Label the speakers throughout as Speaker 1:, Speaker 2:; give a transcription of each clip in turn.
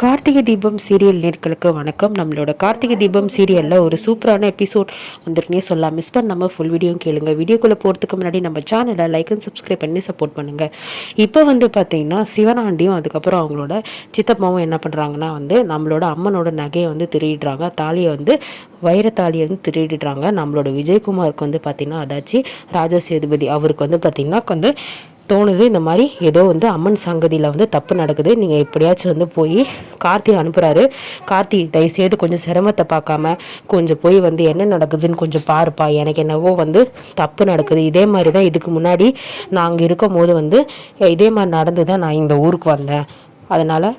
Speaker 1: Karthigai Deepam serial நேர்களுக்கு வணக்கம். நம்மளோட கார்த்திகை தீபம் சீரியலில் ஒரு சூப்பரான எபிசோட் வந்துருக்குனே சொல்லலாம். மிஸ் பண்ணாமல் ஃபுல் வீடியோவும் கேளுங்க. வீடியோக்குள்ளே போகிறதுக்கு முன்னாடி நம்ம சேனலை லைக் அண்ட் சப்ஸ்கிரைப் பண்ணி சப்போர்ட் பண்ணுங்கள். இப்போ பார்த்தீங்கன்னா சிவனாண்டியும் அதுக்கப்புறம் அவங்களோட சித்தப்பாவும் என்ன பண்ணுறாங்கன்னா நம்மளோட அம்மனோட நகையை திருடிடுறாங்க. தாலியை வைரத்தாலியை திருடிடுறாங்க. நம்மளோட விஜயகுமாருக்கு பார்த்தீங்கன்னா அதாச்சு ராஜா சேதுபதி அவருக்கு பார்த்தீங்கன்னா தோணுது, இந்த மாதிரி ஏதோ அம்மன் சங்கதியில் தப்பு நடக்குது, நீங்கள் எப்படியாச்சும் போய் கார்த்தி அனுப்புகிறாரு. கார்த்தி தயவுசெய்து கொஞ்சம் சிரமத்தை பார்க்காம கொஞ்சம் போய் என்ன நடக்குதுன்னு கொஞ்சம் பாருப்பா, எனக்கு என்னவோ தப்பு நடக்குது. இதே மாதிரி தான் இதுக்கு முன்னாடி நான் அங்கே இருக்கும் போது இதே மாதிரி நடந்து தான் நான் இந்த ஊருக்கு வந்தேன். அதனால்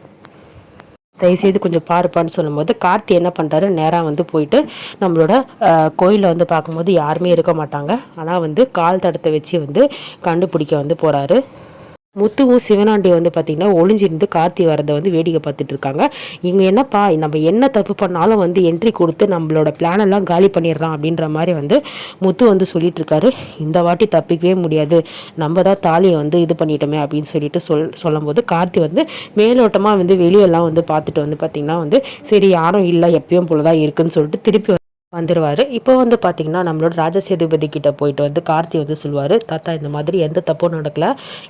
Speaker 1: தயவுசெய்து கொஞ்சம் பாருப்பான்னு சொல்லும்போது கார்த்தி என்ன பண்ணுறாரு, நேராக போயிட்டு நம்மளோட கோயிலில் பார்க்கும்போது யாருமே இருக்க மாட்டாங்க. ஆனால் கால் தடத்தை வச்சு கண்டுபிடிக்க போகிறாரு. முத்துவும் சிவனாண்டி பார்த்தீங்கன்னா ஒளிஞ்சிருந்து கார்த்தி வரதை வேடிக்கை பார்த்துட்டு இருக்காங்க. இங்கே என்னப்பா, நம்ம என்ன தப்பு பண்ணாலும் என்ட்ரி கொடுத்து நம்மளோட பிளான் எல்லாம் காலி பண்ணிடுறான் அப்படின்ற மாதிரி முத்து சொல்லிட்டு இருக்காரு. இந்த வாட்டி தப்பிக்கவே முடியாது, நம்ம தான் தாலியை இது பண்ணிட்டோமே அப்படின்னு சொல்லிட்டு சொல்லும் போது கார்த்தி மேலோட்டமாக வெளியெல்லாம் பார்த்துட்டு பார்த்தீங்கன்னா சரி யாரும் இல்லை, எப்பயும் போலதான் இருக்குன்னு சொல்லிட்டு திருப்பி வந்துடுவார். இப்போ பார்த்தீங்கன்னா நம்மளோட ராஜ சேதுபதி கிட்ட போயிட்டு கார்த்தி சொல்லுவார், தாத்தா இந்த மாதிரி எந்த தப்பும் நடக்கலை,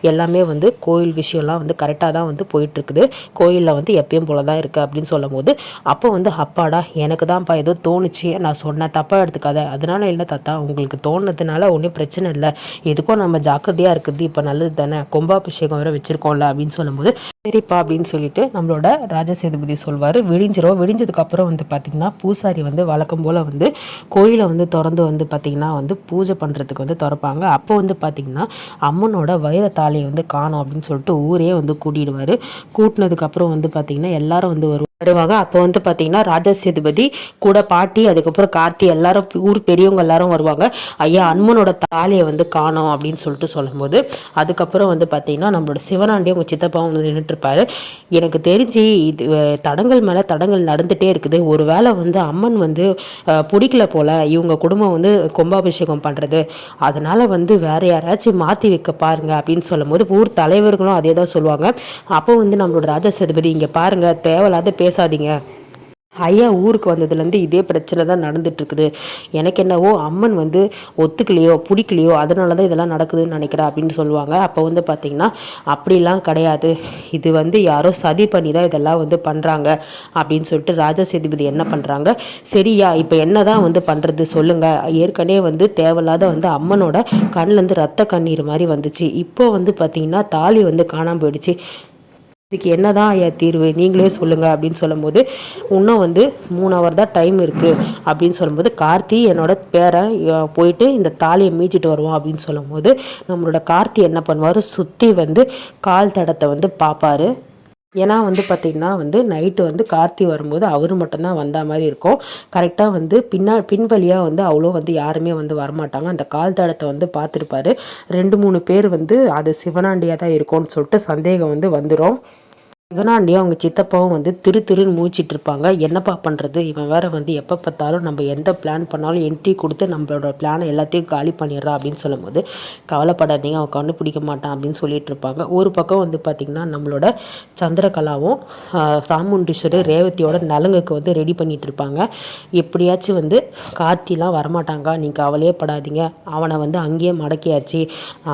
Speaker 1: எல்லாமே கோயில் விஷயம்லாம் கரெக்டாக தான் போயிட்டுருக்குது, கோயிலில் எப்பயும் போல தான் இருக்குது அப்படின்னு சொல்லும் போது அப்போ அப்பாடா எனக்கு தான்ப்பா ஏதோ தோணுச்சு, நான் சொன்னேன் தப்பாக எடுத்துக்காத, அதனால இல்லை தாத்தா, உங்களுக்கு தோணுனதுனால ஒன்றும் பிரச்சனை இல்லை, எதுக்கும் நம்ம ஜாக்கிரதையாக இருக்குது, இப்போ நல்லது தானே, கும்பாபிஷேகம் வேறு வச்சுருக்கோம்ல அப்படின்னு சொல்லும்போது சரிப்பா அப்படின்னு சொல்லிட்டு நம்மளோட ராஜ சேதுபதி சொல்வார். விடிஞ்சதுக்கப்புறம் பார்த்திங்கன்னா பூசாரி வழக்கம் போல் கோயிலை திறந்து பார்த்திங்கன்னா பூஜை பண்ணுறதுக்கு திறப்பாங்க. அப்போ பார்த்திங்கன்னா அம்மனோட வைர தாலியை காணோம் அப்படின்னு சொல்லிட்டு ஊரே கூட்டிடுவார். கூட்டினதுக்கப்புறம் பார்த்திங்கன்னா எல்லாரும் வருவாங்க. அப்போ பார்த்தீங்கன்னா ராஜா சேதுபதி கூட பாட்டி, அதுக்கப்புறம் கார்த்தி, எல்லாரும் ஊர் பெரியவங்க எல்லாரும் வருவாங்க. ஐயா அம்மனோட தாலியை காணோம் அப்படின்னு சொல்லிட்டு சொல்லும்போது அதுக்கப்புறம் பார்த்தீங்கன்னா நம்மளோட சிவனாண்டி உங்கள் சித்தப்பாவும் நின்றுட்டு இருப்பாரு. எனக்கு தெரிஞ்சு இது தடங்கள் மேலே தடங்கள் நடந்துகிட்டே இருக்குது, ஒரு வேளை அம்மன் பிடிக்கல போல இவங்க குடும்பம் கும்பாபிஷேகம் பண்ணுறது, அதனால் வேற யாராச்சும் மாற்றி வைக்க பாருங்க அப்படின்னு சொல்லும்போது ஊர் தலைவர்களும் அதே தான் சொல்லுவாங்க. அப்போ நம்மளோட ராஜா சேதுபதி இங்கே பாருங்கள், தேவையில்லாத பேசாதீங்க, ஐயா ஊருக்கு வந்ததுலேருந்து இதே பிரச்சனை தான் நடந்துட்டுருக்குது, எனக்கு என்னவோ அம்மன் ஒத்துக்கலையோ பிடிக்கலையோ அதனால தான் இதெல்லாம் நடக்குதுன்னு நினைக்கிறேன் அப்படின்னு சொல்லுவாங்க. அப்போ பார்த்திங்கன்னா அப்படிலாம் கிடையாது, இது யாரோ சதி பண்ணி தான் இதெல்லாம் பண்ணுறாங்க அப்படின்னு சொல்லிட்டு ராஜா சேதுபதி என்ன பண்ணுறாங்க, சரியா இப்போ என்ன தான் பண்ணுறது சொல்லுங்கள், ஏற்கனவே தேவையில்லாத அம்மனோட கண்ணிலேருந்து ரத்த கண்ணீர் மாதிரி வந்துச்சு, இப்போ பார்த்திங்கன்னா தாலி காணாமல் போயிடுச்சு, இதுக்கு என்ன தான் ஐயா தீர்வு நீங்களே சொல்லுங்கள் அப்படின்னு சொல்லும்போது இன்னும் 3 ஹவர் தான் டைம் இருக்குது அப்படின்னு சொல்லும்போது கார்த்தி என்னோட பேரை போயிட்டு இந்த தாலியை மீட்டிட்டு வருவோம் அப்படின்னு சொல்லும்போது நம்மளோட கார்த்தி என்ன பண்ணுவார், சுற்றி கால் தடத்தை பார்ப்பார். ஏன்னா பார்த்திங்கன்னா நைட்டு கார்த்தி வரும்போது அவர் மட்டும்தான் வந்த மாதிரி இருக்கும். கரெக்டாக பின்வழியாக அவ்வளோ யாருமே வரமாட்டாங்க. அந்த கால் தடத்தை பார்த்துருப்பாரு. 2-3 பேர் அது சிவனாண்டியாக தான் இருக்கும்னு சொல்லிட்டு சந்தேகம் வந்துடும். சிவனாண்டியும் அவங்க சித்தப்பாவும் திருன்னு மூச்சிட்டு இருப்பாங்க. என்னப்பா பண்ணுறது, இவன் வேற எப்போ பார்த்தாலும் நம்ம எந்த பிளான் பண்ணாலும் என்ட்ரி கொடுத்து நம்மளோட பிளானை எல்லாத்தையும் காலி பண்ணிடுறா அப்படின்னு சொல்லும்போது கவலைப்படாதீங்க, அவன் கண்டுபிடிக்க மாட்டான் அப்படின்னு சொல்லிட்டு இருப்பாங்க. ஒரு பக்கம் பார்த்திங்கன்னா நம்மளோட சந்திரகலாவும் சாமுண்டீஸ்வரர் ரேவதியோட நலங்குக்கு ரெடி பண்ணிட்டு இருப்பாங்க. எப்படியாச்சும் கார்த்திலாம் வரமாட்டாங்க, நீங்கள் கவலையே படாதீங்க, அவனை அங்கேயே மடக்கியாச்சு,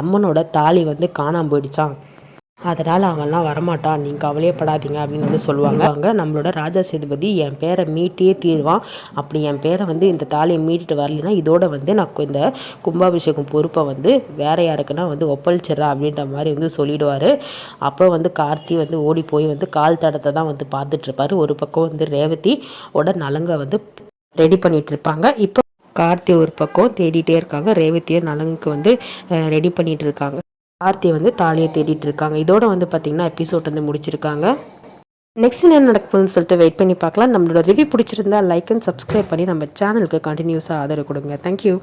Speaker 1: அம்மனோட தாலி காணாமல் போயிடுச்சான், அதனால் அவன்லாம் வரமாட்டான், நீங்கள் கவலையப்படாதீங்க அப்படின்னு சொல்லுவாங்க. நம்மளோட ராஜா சேதுபதி என் பேரை மீட்டே தீர்வான், அப்படி என் பேரை இந்த தாலியை மீட்டிட்டு வரலைன்னா இதோட நான் இந்த கும்பாபிஷேகம் பொறுப்பை வேற யாருக்குன்னா ஒப்பளிச்சிட்றா அப்படின்ற மாதிரி சொல்லிடுவார். அப்போ கார்த்தி ஓடி போய் கால் தடத்தை தான் பார்த்துட்ருப்பாரு. ஒரு பக்கம் ரேவதியோட நலங்கை ரெடி பண்ணிகிட்டு இருப்பாங்க. இப்போ கார்த்தி ஒரு பக்கம் தேடிட்டே இருக்காங்க, ரேவதியை நலங்குக்கு ரெடி பண்ணிகிட்டு இருக்காங்க. கார்த்தி தாலியை தேடிட்டு இருக்காங்க. இதோட பார்த்தீங்கன்னா எபிசோட் முடிச்சிருக்காங்க. நெக்ஸ்ட் என்ன நடக்க போகுதுன்னு சொல்லிட்டு வெயிட் பண்ணி பார்க்கலாம். நம்மளோட ரிவ்யூ பிடிச்சிருந்தா லைக் அண்ட் சப்ஸ்கிரைப் பண்ணி நம்ம சேனலுக்கு கண்டினியூஸாக ஆதரவு கொடுங்க. தேங்க்யூ.